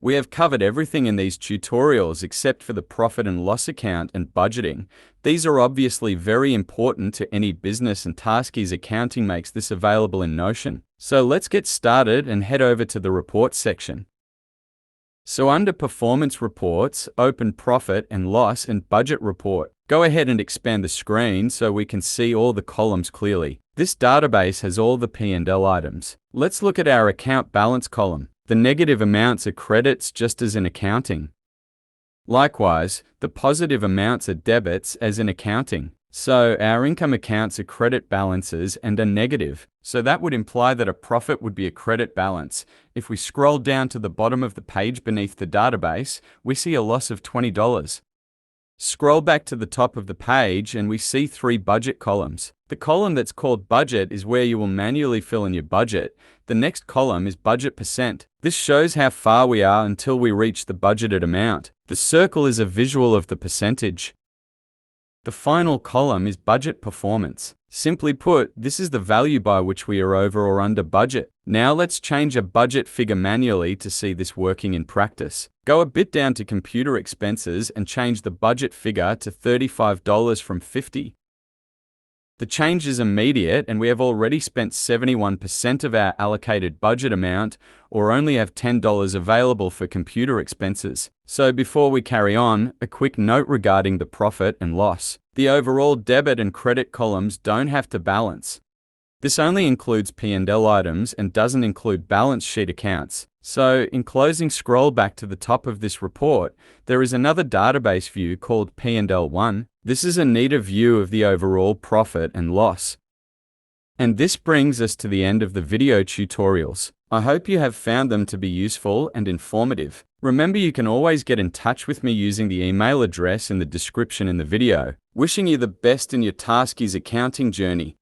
We have covered everything in these tutorials except for the profit and loss account and budgeting. These are obviously very important to any business, and Taskies Accounting makes this available in Notion. So let's get started and head over to the reports section. So under Performance Reports, open Profit and Loss and Budget Report. Go ahead and expand the screen so we can see all the columns clearly. This database has all the P&L items. Let's look at our account balance column. The negative amounts are credits, just as in accounting. Likewise, the positive amounts are debits, as in accounting. So our income accounts are credit balances and are negative. So that would imply that a profit would be a credit balance. If we scroll down to the bottom of the page beneath the database, we see a loss of $20. Scroll back to the top of the page and we see 3 budget columns. The column that's called budget is where you will manually fill in your budget. The next column is budget percent. This shows how far we are until we reach the budgeted amount. The circle is a visual of the percentage. The final column is budget performance. Simply put, this is the value by which we are over or under budget. Now let's change a budget figure manually to see this working in practice. Go a bit down to computer expenses and change the budget figure to $35 from $50. The change is immediate and we have already spent 71% of our allocated budget amount, or only have $10 available for computer expenses. So before we carry on, a quick note regarding the profit and loss. The overall debit and credit columns don't have to balance. This only includes P&L items and doesn't include balance sheet accounts. So in closing, scroll back to the top of this report. There is another database view called P&L1. This is a neater view of the overall profit and loss. And this brings us to the end of the video tutorials. I hope you have found them to be useful and informative. Remember, you can always get in touch with me using the email address in the description in the video. Wishing you the best in your Taskies accounting journey.